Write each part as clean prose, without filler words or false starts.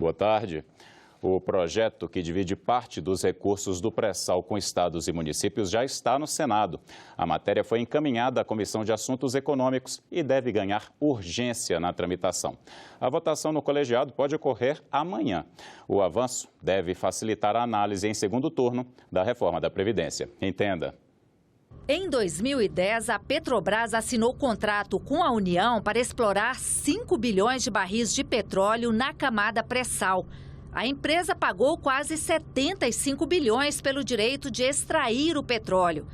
Boa tarde. O projeto que divide parte dos recursos do pré-sal com estados e municípios já está no Senado. A matéria foi encaminhada à Comissão de Assuntos Econômicos e deve ganhar urgência na tramitação. A votação no colegiado pode ocorrer amanhã. O avanço deve facilitar a análise em segundo turno da reforma da Previdência. Entenda. Em 2010, a Petrobras assinou contrato com a União para explorar 5 bilhões de barris de petróleo na camada pré-sal. A empresa pagou quase 75 bilhões pelo direito de extrair o petróleo.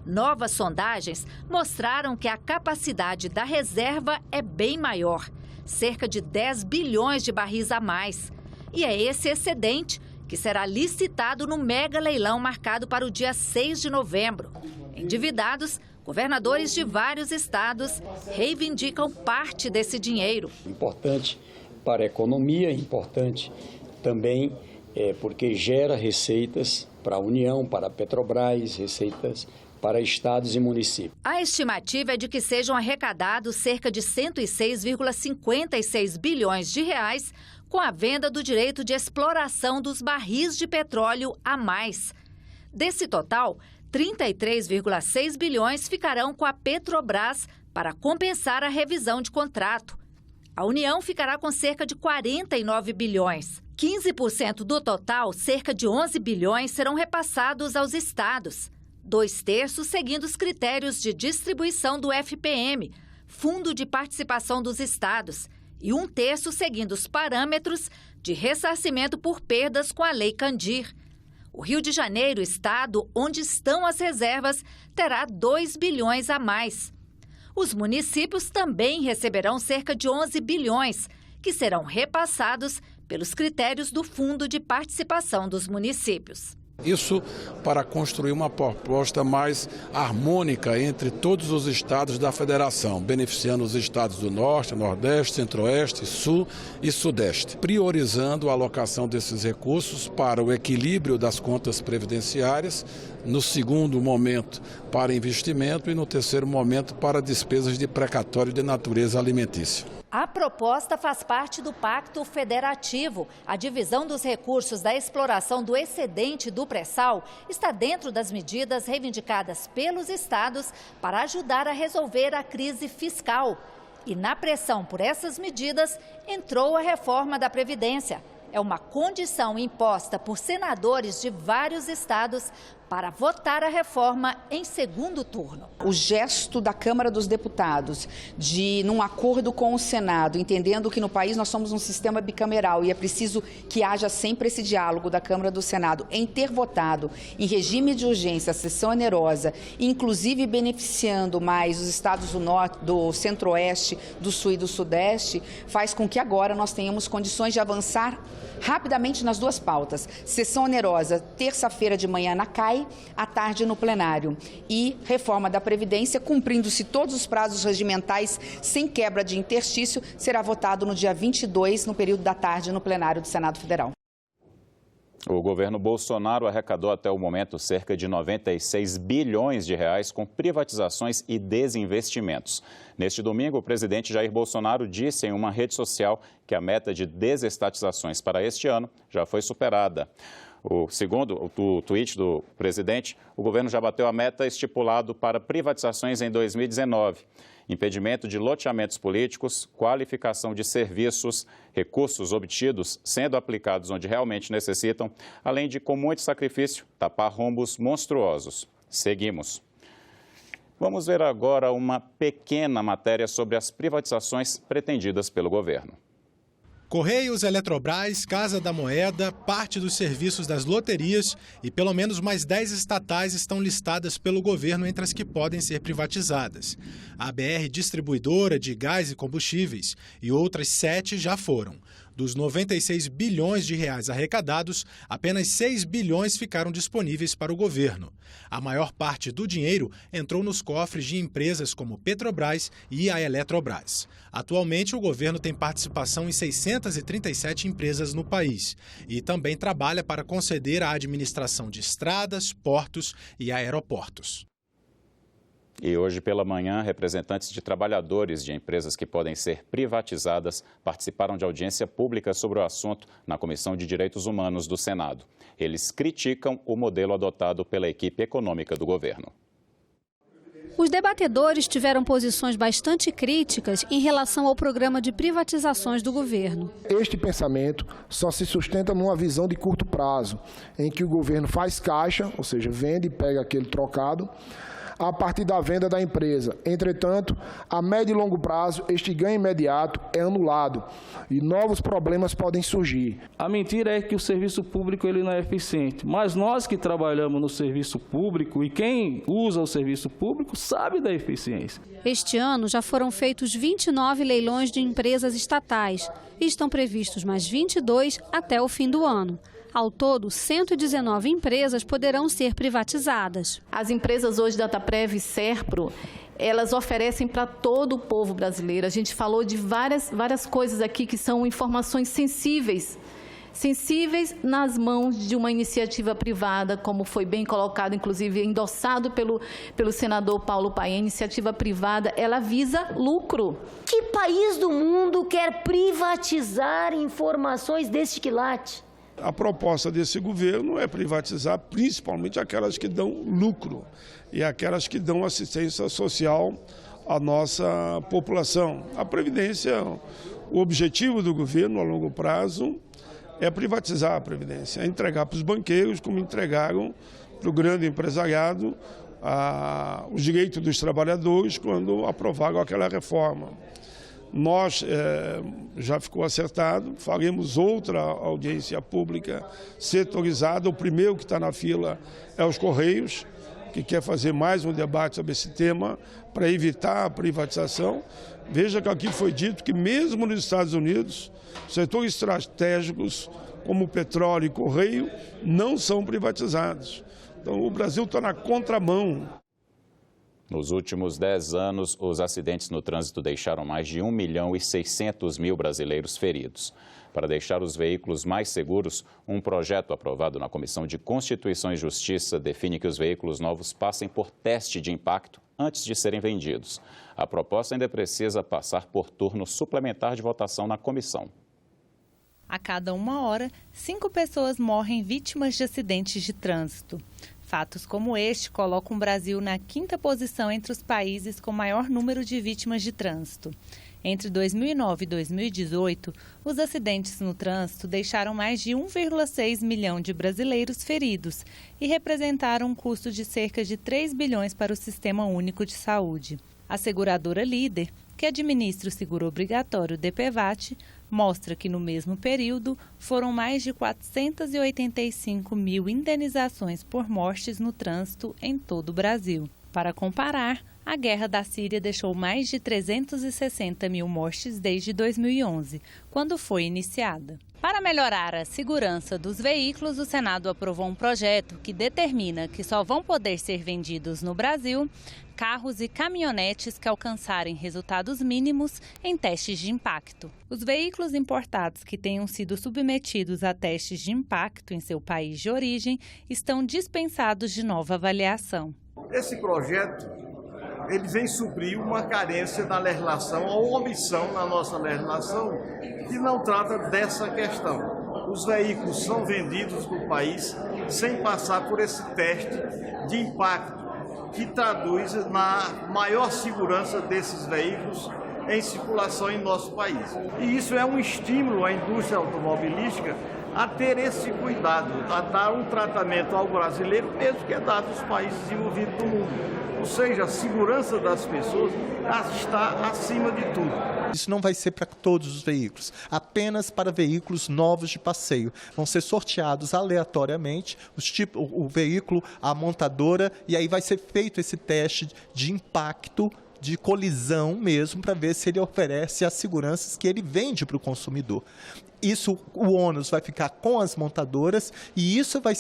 Novas sondagens mostraram que a capacidade da reserva é bem maior, cerca de 10 bilhões de barris a mais. E é esse excedente que será licitado no mega leilão marcado para o dia 6 de novembro. Endividados, governadores de vários estados reivindicam parte desse dinheiro. Importante para a economia, importante também porque gera receitas para a União, para a Petrobras, receitas para estados e municípios. A estimativa é de que sejam arrecadados cerca de 106,56 bilhões de reais com a venda do direito de exploração dos barris de petróleo a mais. Desse total, 33,6 bilhões ficarão com a Petrobras para compensar a revisão de contrato. A União ficará com cerca de 49 bilhões. 15% do total, cerca de 11 bilhões, serão repassados aos estados. 2/3 seguindo os critérios de distribuição do FPM, Fundo de Participação dos Estados, e 1/3 seguindo os parâmetros de ressarcimento por perdas com a Lei Candir. O Rio de Janeiro, estado onde estão as reservas, terá 2 bilhões a mais. Os municípios também receberão cerca de 11 bilhões, que serão repassados pelos critérios do Fundo de Participação dos Municípios. Isso para construir uma proposta mais harmônica entre todos os estados da federação, beneficiando os estados do Norte, Nordeste, Centro-Oeste, Sul e Sudeste, priorizando a alocação desses recursos para o equilíbrio das contas previdenciárias, no segundo momento para investimento e no terceiro momento para despesas de precatório de natureza alimentícia. A proposta faz parte do Pacto Federativo. A divisão dos recursos da exploração do excedente do pré-sal está dentro das medidas reivindicadas pelos estados para ajudar a resolver a crise fiscal. E na pressão por essas medidas entrou a reforma da Previdência. É uma condição imposta por senadores de vários estados para votar a reforma em segundo turno. O gesto da Câmara dos Deputados de, num acordo com o Senado, entendendo que no país nós somos um sistema bicameral e é preciso que haja sempre esse diálogo da Câmara do Senado, em ter votado em regime de urgência a sessão onerosa, inclusive beneficiando mais os estados do Norte, do Centro-Oeste, do Sul e do Sudeste, faz com que agora nós tenhamos condições de avançar rapidamente nas duas pautas. Sessão onerosa, terça-feira de manhã na CAI, à tarde no plenário. E reforma da Previdência, cumprindo-se todos os prazos regimentais, sem quebra de interstício, será votado no dia 22, no período da tarde, no plenário do Senado Federal. O governo Bolsonaro arrecadou até o momento cerca de 96 bilhões de reais com privatizações e desinvestimentos. Neste domingo, o presidente Jair Bolsonaro disse em uma rede social que a meta de desestatizações para este ano já foi superada. Segundo o tweet do presidente, o governo já bateu a meta estipulado para privatizações em 2019. Impedimento de loteamentos políticos, qualificação de serviços, recursos obtidos sendo aplicados onde realmente necessitam, além de, com muito sacrifício, tapar rombos monstruosos. Seguimos. Vamos ver agora uma pequena matéria sobre as privatizações pretendidas pelo governo. Correios, Eletrobras, Casa da Moeda, parte dos serviços das loterias e pelo menos mais 10 estatais estão listadas pelo governo entre as que podem ser privatizadas. A BR Distribuidora de Gás e Combustíveis e outras 7 já foram. Dos 96 bilhões de reais arrecadados, apenas 6 bilhões ficaram disponíveis para o governo. A maior parte do dinheiro entrou nos cofres de empresas como Petrobras e a Eletrobras. Atualmente, o governo tem participação em 637 empresas no país e também trabalha para conceder a administração de estradas, portos e aeroportos. E hoje pela manhã, representantes de trabalhadores de empresas que podem ser privatizadas participaram de audiência pública sobre o assunto na Comissão de Direitos Humanos do Senado. Eles criticam o modelo adotado pela equipe econômica do governo. Os debatedores tiveram posições bastante críticas em relação ao programa de privatizações do governo. Este pensamento só se sustenta numa visão de curto prazo, em que o governo faz caixa, ou seja, vende e pega aquele trocado, a partir da venda da empresa. Entretanto, a médio e longo prazo, este ganho imediato é anulado e novos problemas podem surgir. A mentira é que o serviço público ele não é eficiente, mas nós que trabalhamos no serviço público e quem usa o serviço público sabe da eficiência. Este ano já foram feitos 29 leilões de empresas estatais e estão previstos mais 22 até o fim do ano. Ao todo, 119 empresas poderão ser privatizadas. As empresas hoje, Dataprev e Serpro, elas oferecem para todo o povo brasileiro. A gente falou de várias coisas aqui que são informações sensíveis nas mãos de uma iniciativa privada, como foi bem colocado, inclusive endossado pelo senador Paulo Paim. A iniciativa privada, ela visa lucro. Que país do mundo quer privatizar informações deste quilate? A proposta desse governo é privatizar principalmente aquelas que dão lucro e aquelas que dão assistência social à nossa população. A Previdência, o objetivo do governo a longo prazo é privatizar a Previdência, é entregar para os banqueiros, como entregaram para o grande empresariado os direitos dos trabalhadores quando aprovaram aquela reforma. Nós, já ficou acertado, faremos outra audiência pública setorizada. O primeiro que está na fila é os Correios, que quer fazer mais um debate sobre esse tema para evitar a privatização. Veja que aqui foi dito que mesmo nos Estados Unidos, setores estratégicos como petróleo e correio não são privatizados. Então o Brasil está na contramão. Nos últimos 10 anos, os acidentes no trânsito deixaram mais de 1.600.000 brasileiros feridos. Para deixar os veículos mais seguros, um projeto aprovado na Comissão de Constituição e Justiça define que os veículos novos passem por teste de impacto antes de serem vendidos. A proposta ainda precisa passar por turno suplementar de votação na comissão. A cada 1 hora, 5 pessoas morrem vítimas de acidentes de trânsito. Fatos como este colocam o Brasil na 5ª posição entre os países com maior número de vítimas de trânsito. Entre 2009 e 2018, os acidentes no trânsito deixaram mais de 1,6 milhão de brasileiros feridos e representaram um custo de cerca de 3 bilhões para o Sistema Único de Saúde. A seguradora Líder, que administra o seguro obrigatório DPVAT, mostra que no mesmo período foram mais de 485 mil indenizações por mortes no trânsito em todo o Brasil. Para comparar, a guerra da Síria deixou mais de 360 mil mortes desde 2011, quando foi iniciada. Para melhorar a segurança dos veículos, o Senado aprovou um projeto que determina que só vão poder ser vendidos no Brasil carros e caminhonetes que alcançarem resultados mínimos em testes de impacto. Os veículos importados que tenham sido submetidos a testes de impacto em seu país de origem estão dispensados de nova avaliação. Esse projeto ele vem suprir uma carência na legislação ou omissão na nossa legislação que não trata dessa questão. Os veículos são vendidos no país sem passar por esse teste de impacto, que traduz na maior segurança desses veículos em circulação em nosso país. E isso é um estímulo à indústria automobilística a ter esse cuidado, a dar um tratamento ao brasileiro, mesmo que é dado aos países desenvolvidos do mundo. Ou seja, a segurança das pessoas está acima de tudo. Isso não vai ser para todos os veículos, apenas para veículos novos de passeio. Vão ser sorteados aleatoriamente o veículo, a montadora, e aí vai ser feito esse teste de impacto, de colisão mesmo, para ver se ele oferece as seguranças que ele vende para o consumidor. Isso, o ônus vai ficar com as montadoras e isso vai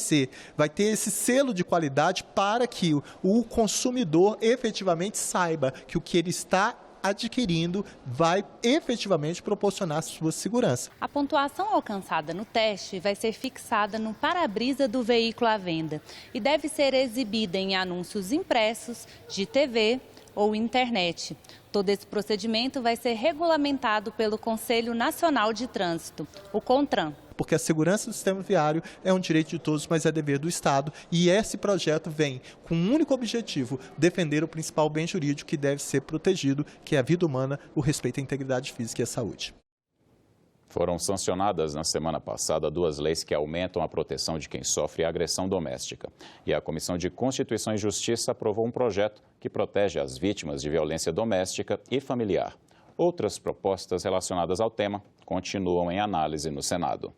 ter esse selo de qualidade para que o consumidor efetivamente saiba que o que ele está adquirindo vai efetivamente proporcionar a sua segurança. A pontuação alcançada no teste vai ser fixada no para-brisa do veículo à venda e deve ser exibida em anúncios impressos de TV ou internet. Todo esse procedimento vai ser regulamentado pelo Conselho Nacional de Trânsito, o CONTRAN. Porque a segurança do sistema viário é um direito de todos, mas é dever do Estado. E esse projeto vem com um único objetivo, defender o principal bem jurídico que deve ser protegido, que é a vida humana, o respeito à integridade física e à saúde. Foram sancionadas na semana passada 2 leis que aumentam a proteção de quem sofre agressão doméstica. E a Comissão de Constituição e Justiça aprovou um projeto que protege as vítimas de violência doméstica e familiar. Outras propostas relacionadas ao tema continuam em análise no Senado.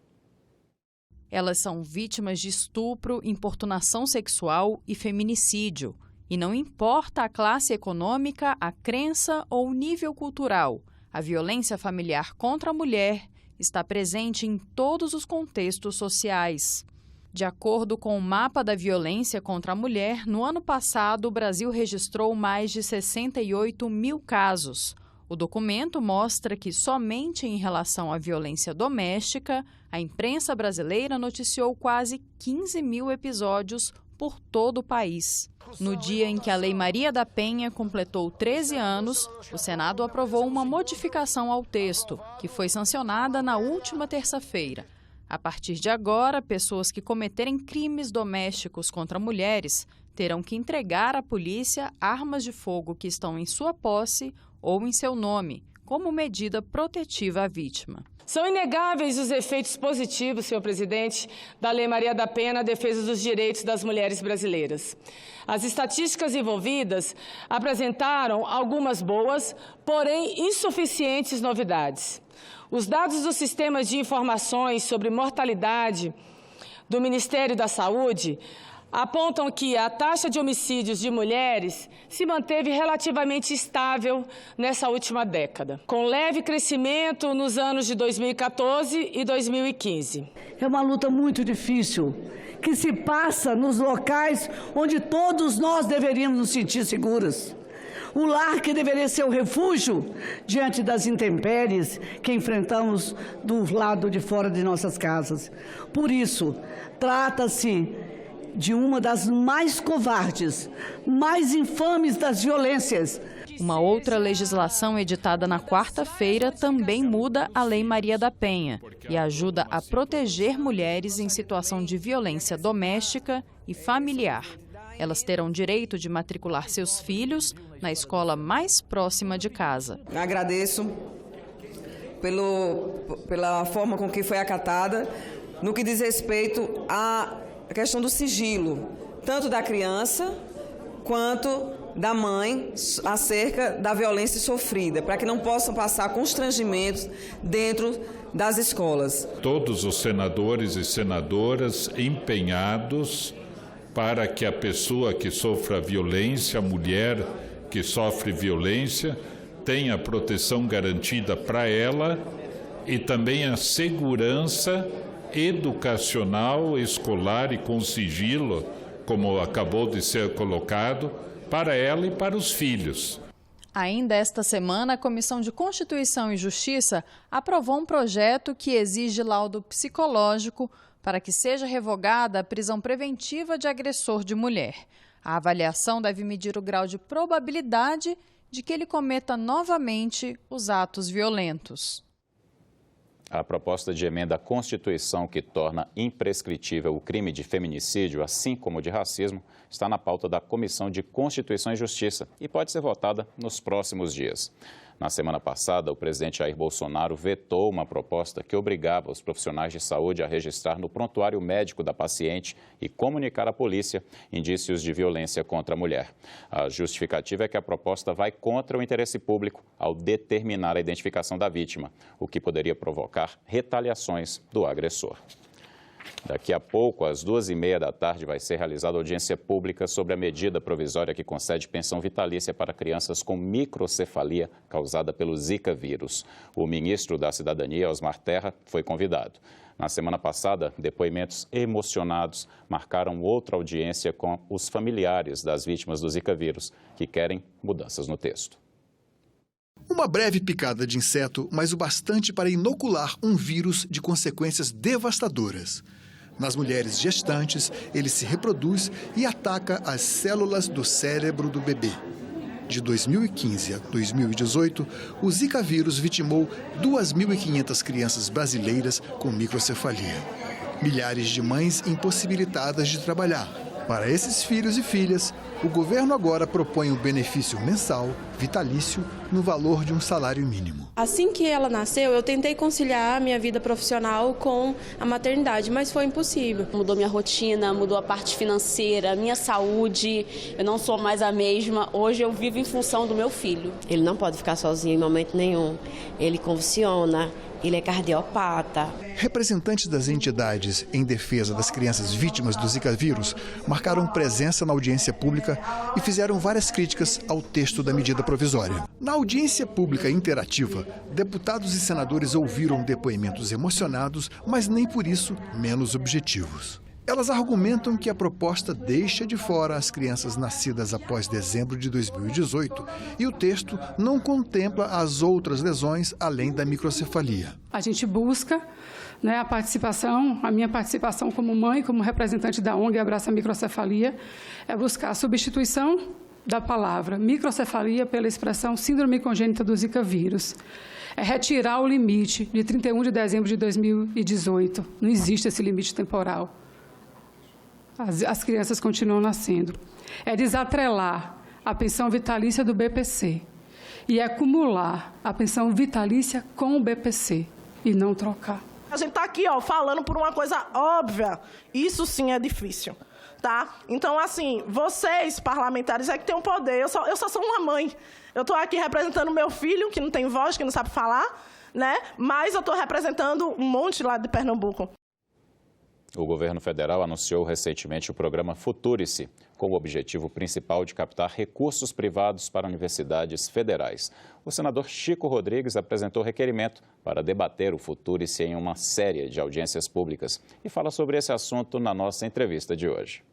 Elas são vítimas de estupro, importunação sexual e feminicídio. E não importa a classe econômica, a crença ou o nível cultural, a violência familiar contra a mulher está presente em todos os contextos sociais. De acordo com o Mapa da Violência contra a Mulher, no ano passado o Brasil registrou mais de 68 mil casos. O documento mostra que somente em relação à violência doméstica, a imprensa brasileira noticiou quase 15 mil episódios por todo o país. No dia em que a Lei Maria da Penha completou 13 anos, o Senado aprovou uma modificação ao texto, que foi sancionada na última terça-feira. A partir de agora, pessoas que cometerem crimes domésticos contra mulheres terão que entregar à polícia armas de fogo que estão em sua posse ou em seu nome, como medida protetiva à vítima. São inegáveis os efeitos positivos, senhor presidente, da Lei Maria da Penha na defesa dos direitos das mulheres brasileiras. As estatísticas envolvidas apresentaram algumas boas, porém insuficientes novidades. Os dados dos sistemas de informações sobre mortalidade do Ministério da Saúde apontam que a taxa de homicídios de mulheres se manteve relativamente estável nessa última década, com leve crescimento nos anos de 2014 e 2015. É uma luta muito difícil, que se passa nos locais onde todos nós deveríamos nos sentir seguros. O lar que deveria ser o refúgio diante das intempéries que enfrentamos do lado de fora de nossas casas. Por isso, trata-se de uma das mais covardes, mais infames das violências. Uma outra legislação editada na quarta-feira também muda a Lei Maria da Penha e ajuda a proteger mulheres em situação de violência doméstica e familiar. Elas terão direito de matricular seus filhos na escola mais próxima de casa. Agradeço pela forma com que foi acatada no que diz respeito à questão do sigilo, tanto da criança quanto da mãe, acerca da violência sofrida, para que não possam passar constrangimentos dentro das escolas. Todos os senadores e senadoras empenhados para que a pessoa que sofra violência, a mulher que sofre violência, tenha proteção garantida para ela e também a segurança educacional, escolar e com sigilo, como acabou de ser colocado, para ela e para os filhos. Ainda esta semana, a Comissão de Constituição e Justiça aprovou um projeto que exige laudo psicológico para que seja revogada a prisão preventiva de agressor de mulher. A avaliação deve medir o grau de probabilidade de que ele cometa novamente os atos violentos. A proposta de emenda à Constituição que torna imprescritível o crime de feminicídio, assim como o de racismo, está na pauta da Comissão de Constituição e Justiça e pode ser votada nos próximos dias. Na semana passada, o presidente Jair Bolsonaro vetou uma proposta que obrigava os profissionais de saúde a registrar no prontuário médico da paciente e comunicar à polícia indícios de violência contra a mulher. A justificativa é que a proposta vai contra o interesse público ao determinar a identificação da vítima, o que poderia provocar retaliações do agressor. Daqui a pouco, às 2h30 da tarde, vai ser realizada audiência pública sobre a medida provisória que concede pensão vitalícia para crianças com microcefalia causada pelo Zika vírus. O ministro da Cidadania, Osmar Terra, foi convidado. Na semana passada, depoimentos emocionados marcaram outra audiência com os familiares das vítimas do Zika vírus, que querem mudanças no texto. Uma breve picada de inseto, mas o bastante para inocular um vírus de consequências devastadoras. Nas mulheres gestantes, ele se reproduz e ataca as células do cérebro do bebê. De 2015 a 2018, o Zika vírus vitimou 2.500 crianças brasileiras com microcefalia. Milhares de mães impossibilitadas de trabalhar. Para esses filhos e filhas, o governo agora propõe um benefício mensal, vitalício, no valor de um salário mínimo. Assim que ela nasceu, eu tentei conciliar a minha vida profissional com a maternidade, mas foi impossível. Mudou minha rotina, mudou a parte financeira, minha saúde, eu não sou mais a mesma. Hoje eu vivo em função do meu filho. Ele não pode ficar sozinho em momento nenhum, ele convulsiona. Ele é cardiopata. Representantes das entidades em defesa das crianças vítimas do Zika vírus marcaram presença na audiência pública e fizeram várias críticas ao texto da medida provisória. Na audiência pública interativa, deputados e senadores ouviram depoimentos emocionados, mas nem por isso menos objetivos. Elas argumentam que a proposta deixa de fora as crianças nascidas após dezembro de 2018 e o texto não contempla as outras lesões além da microcefalia. A gente busca a participação, a minha participação como mãe, como representante da ONG Abraça a Microcefalia, é buscar a substituição da palavra microcefalia pela expressão síndrome congênita do Zika vírus. É retirar o limite de 31 de dezembro de 2018. Não existe esse limite temporal. As crianças continuam nascendo. É desatrelar a pensão vitalícia do BPC e acumular a pensão vitalícia com o BPC e não trocar. A gente está aqui falando por uma coisa óbvia. Isso sim é difícil. Tá? Então, assim, vocês, parlamentares, é que têm o poder. Eu só sou uma mãe. Eu estou aqui representando meu filho, que não tem voz, que não sabe falar, né? Mas eu estou representando um monte lá de Pernambuco. O governo federal anunciou recentemente o programa Futurice, com o objetivo principal de captar recursos privados para universidades federais. O senador Chico Rodrigues apresentou requerimento para debater o Futurice em uma série de audiências públicas e fala sobre esse assunto na nossa entrevista de hoje.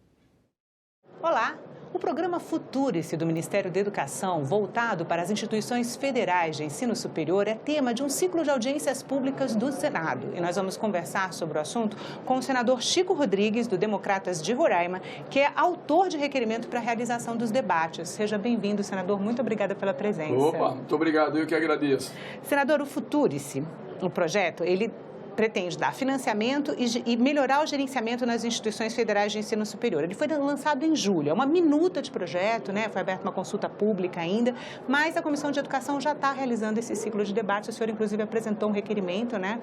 Olá! O programa Futurice do Ministério da Educação, voltado para as instituições federais de ensino superior, é tema de um ciclo de audiências públicas do Senado. E nós vamos conversar sobre o assunto com o senador Chico Rodrigues, do Democratas de Roraima, que é autor de requerimento para a realização dos debates. Seja bem-vindo, senador. Muito obrigada pela presença. Opa, muito obrigado. Eu que agradeço. Senador, o Futurice, o projeto, ele pretende dar financiamento e melhorar o gerenciamento nas instituições federais de ensino superior. Ele foi lançado em julho, é uma minuta de projeto, né? Foi aberta uma consulta pública ainda, mas a Comissão de Educação já está realizando esse ciclo de debate. O senhor, inclusive, apresentou um requerimento, né,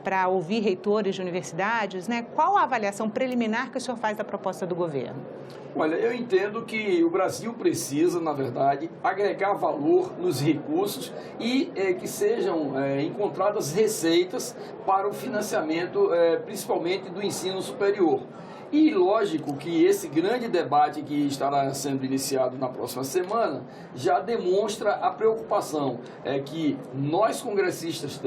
para ouvir reitores de universidades, né? Qual a avaliação preliminar que o senhor faz da proposta do governo? Olha, eu entendo que o Brasil precisa, na verdade, agregar valor nos recursos e que sejam encontradas receitas para o financiamento, principalmente do ensino superior. E lógico que esse grande debate que estará sendo iniciado na próxima semana já demonstra a preocupação que nós congressistas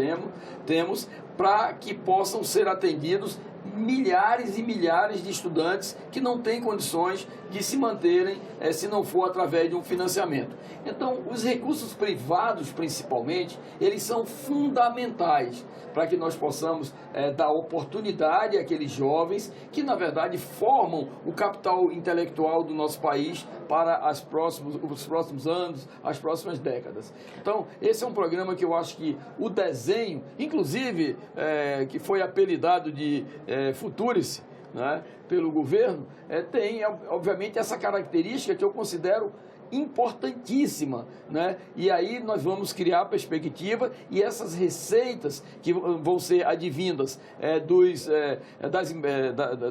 temos para que possam ser atendidos milhares e milhares de estudantes que não têm condições de se manterem se não for através de um financiamento. Então, os recursos privados, principalmente, eles são fundamentais para que nós possamos dar oportunidade àqueles jovens que, na verdade, formam o capital intelectual do nosso país para os próximos anos, as próximas décadas. Então, esse é um programa que eu acho que o desenho, inclusive, que foi apelidado de Futurice, né, pelo governo, tem, obviamente, essa característica que eu considero importantíssima, né? E aí nós vamos criar a perspectiva e essas receitas que vão ser advindas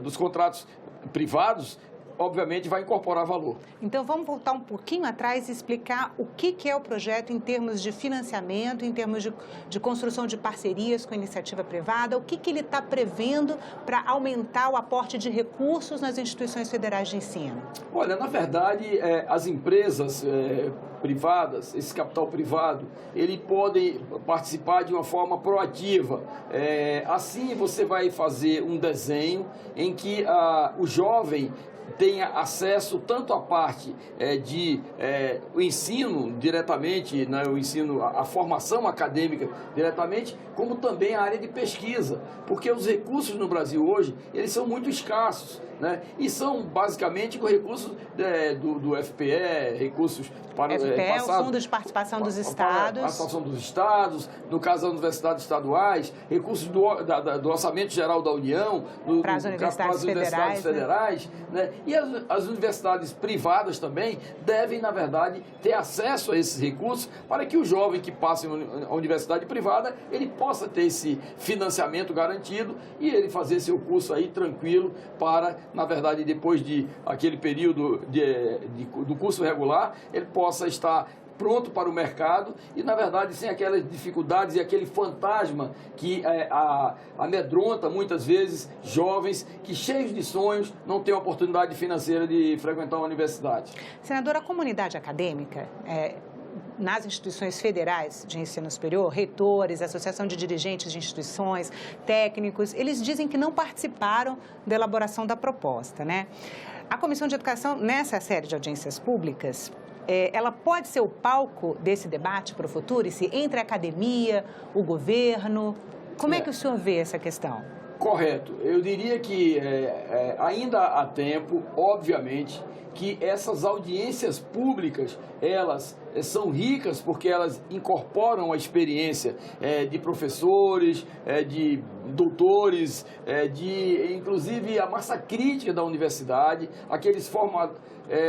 dos contratos privados, obviamente vai incorporar valor. Então vamos voltar um pouquinho atrás e explicar o que é o projeto em termos de financiamento, em termos de construção de parcerias com a iniciativa privada, o que ele está prevendo para aumentar o aporte de recursos nas instituições federais de ensino? Olha, na verdade, as empresas privadas, esse capital privado, ele pode participar de uma forma proativa. Assim você vai fazer um desenho em que o jovem tenha acesso tanto à parte o ensino diretamente, né, o ensino, a formação acadêmica diretamente, como também a área de pesquisa, porque os recursos no Brasil hoje, eles são muito escassos, né, e são basicamente com recursos do FPE, recursos para o Fundo de Participação dos Estados. A participação dos estados, no caso das universidades estaduais, recursos do Orçamento Geral da União, para as universidades federais, né? E as universidades privadas também devem, na verdade, ter acesso a esses recursos para que o jovem que passe a universidade privada, ele possa ter esse financiamento garantido e ele fazer seu curso aí tranquilo para, na verdade, depois de aquele período do curso regular, ele possa estar pronto para o mercado e, na verdade, sem aquelas dificuldades e aquele fantasma que amedronta muitas vezes jovens que, cheios de sonhos, não têm a oportunidade financeira de frequentar uma universidade. Senadora, a comunidade acadêmica, nas instituições federais de ensino superior, reitores, associação de dirigentes de instituições, técnicos, eles dizem que não participaram da elaboração da proposta, né? A Comissão de Educação, nessa série de audiências públicas, ela pode ser o palco desse debate para o Futurice entre a academia, o governo? Como é que o senhor vê essa questão? Correto. Eu diria que ainda há tempo, obviamente, que essas audiências públicas, elas são ricas porque elas incorporam a experiência de professores, de doutores, inclusive a massa crítica da universidade, aqueles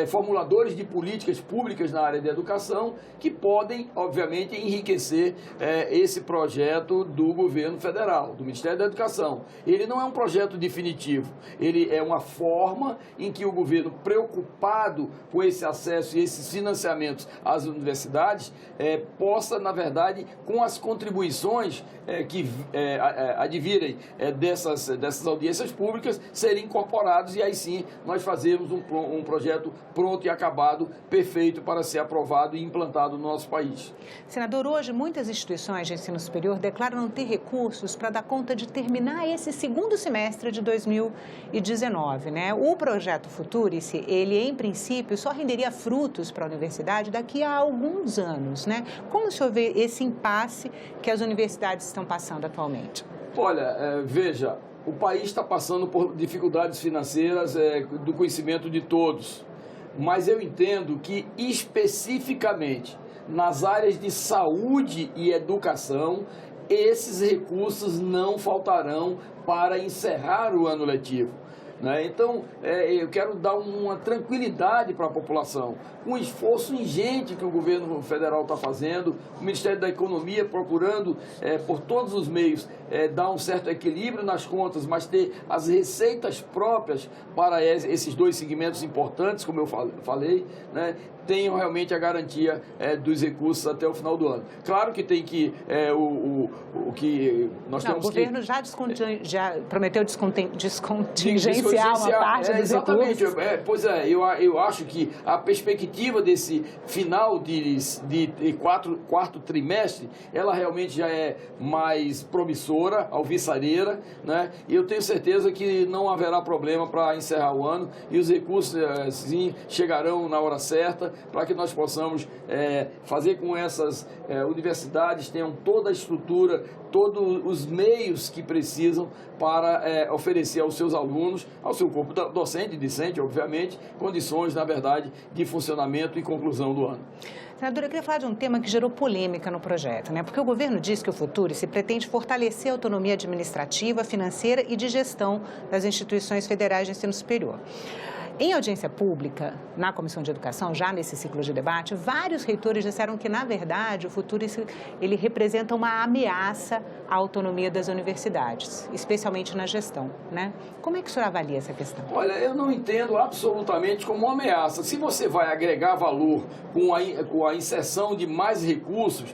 formuladores de políticas públicas na área da educação que podem, obviamente, enriquecer esse projeto do governo federal, do Ministério da Educação. Ele não é um projeto definitivo, ele é uma forma em que o governo, preocupado com esse acesso e esses financiamentos às universidades, possa, na verdade, com as contribuições que advirem dessas audiências públicas, serem incorporados e aí sim nós fazemos um projeto pronto e acabado, perfeito para ser aprovado e implantado no nosso país. Senador, hoje muitas instituições de ensino superior declaram não ter recursos para dar conta de terminar esse segundo semestre de 2019, né? O projeto Futurice, ele em princípio só renderia frutos para a universidade daqui a alguns anos, né? Como o senhor vê esse impasse que as universidades estão passando atualmente? Olha, veja, o país está passando por dificuldades financeiras do conhecimento de todos, mas eu entendo que especificamente nas áreas de saúde e educação, esses recursos não faltarão para encerrar o ano letivo. Então, eu quero dar uma tranquilidade para a população, um esforço ingente que o governo federal está fazendo, o Ministério da Economia procurando, por todos os meios, dar um certo equilíbrio nas contas, mas ter as receitas próprias para esses dois segmentos importantes, como eu falei, né? Tenham realmente a garantia dos recursos até o final do ano. Claro que tem que o que nós temos que... O governo já prometeu descontingenciar uma parte dos exatamente. recursos. Eu acho que a perspectiva desse final de quarto trimestre, ela realmente já é mais promissora, alvissareira, né? E eu tenho certeza que não haverá problema para encerrar o ano e os recursos, sim, chegarão na hora certa, para que nós possamos fazer com essas universidades tenham toda a estrutura, todos os meios que precisam para oferecer aos seus alunos, ao seu corpo docente e discente, obviamente, condições, na verdade, de funcionamento e conclusão do ano. Senadora, eu queria falar de um tema que gerou polêmica no projeto, né? Porque o governo diz que o Futurice pretende fortalecer a autonomia administrativa, financeira e de gestão das instituições federais de ensino superior. Em audiência pública, na Comissão de Educação, já nesse ciclo de debate, vários reitores disseram que, na verdade, o Futurice ele representa uma ameaça à autonomia das universidades, especialmente na gestão, né? Como é que o senhor avalia essa questão? Olha, eu não entendo absolutamente como uma ameaça. Se você vai agregar valor com a inserção de mais recursos,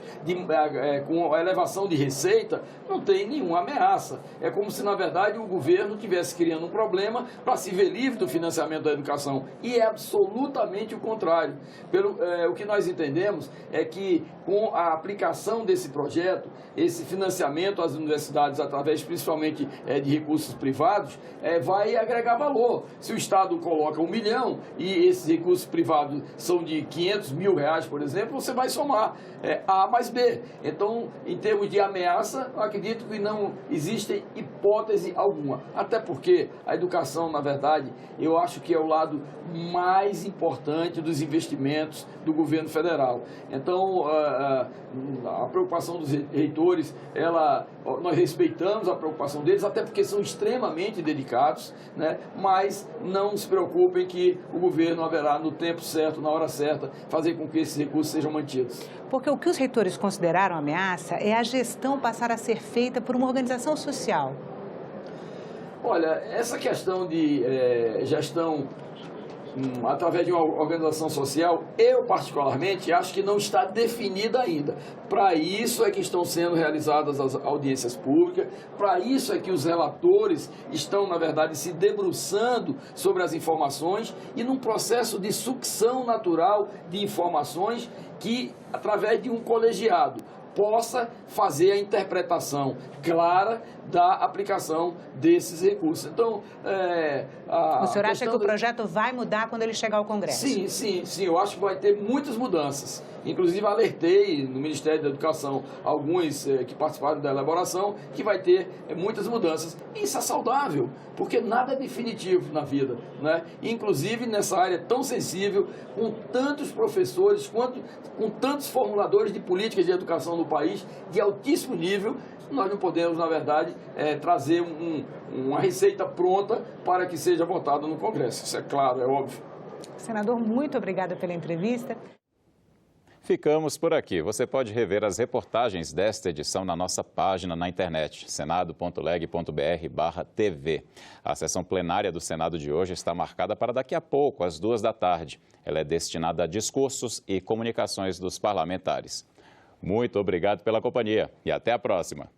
com a elevação de receita, não tem nenhuma ameaça. É como se, na verdade, o governo estivesse criando um problema para se ver livre do financiamento da da educação. E é absolutamente o contrário. O que nós entendemos é que, com a aplicação desse projeto, esse financiamento às universidades, através principalmente de recursos privados, vai agregar valor. Se o Estado coloca 1 milhão e esses recursos privados são de 500 mil reais, por exemplo, você vai somar A mais B. Então, em termos de ameaça, eu acredito que não existe hipótese alguma. Até porque a educação, na verdade, eu acho que é o lado mais importante dos investimentos do governo federal. Então, a preocupação dos reitores, nós respeitamos a preocupação deles, até porque são extremamente dedicados, né? Mas não se preocupem que o governo haverá, no tempo certo, na hora certa, fazer com que esses recursos sejam mantidos. Porque o que os reitores consideraram ameaça é a gestão passar a ser feita por uma organização social. Olha, essa questão de gestão através de uma organização social, eu particularmente acho que não está definida ainda. Para isso é que estão sendo realizadas as audiências públicas, para isso é que os relatores estão, na verdade, se debruçando sobre as informações e num processo de sucção natural de informações que, através de um colegiado, possa fazer a interpretação clara da aplicação desses recursos. Então, o senhor acha que o projeto vai mudar quando ele chegar ao Congresso? Sim, eu acho que vai ter muitas mudanças. Inclusive, alertei no Ministério da Educação alguns que participaram da elaboração que vai ter muitas mudanças. Isso é saudável, porque nada é definitivo na vida, né? Inclusive, nessa área tão sensível, com tantos professores, com tantos formuladores de políticas de educação no país, de altíssimo nível, nós não podemos, na verdade, trazer uma receita pronta para que seja votada no Congresso. Isso é claro, é óbvio. Senador, muito obrigada pela entrevista. Ficamos por aqui. Você pode rever as reportagens desta edição na nossa página na internet, senado.leg.br/TV. A sessão plenária do Senado de hoje está marcada para daqui a pouco, às 14h. Ela é destinada a discursos e comunicações dos parlamentares. Muito obrigado pela companhia e até a próxima.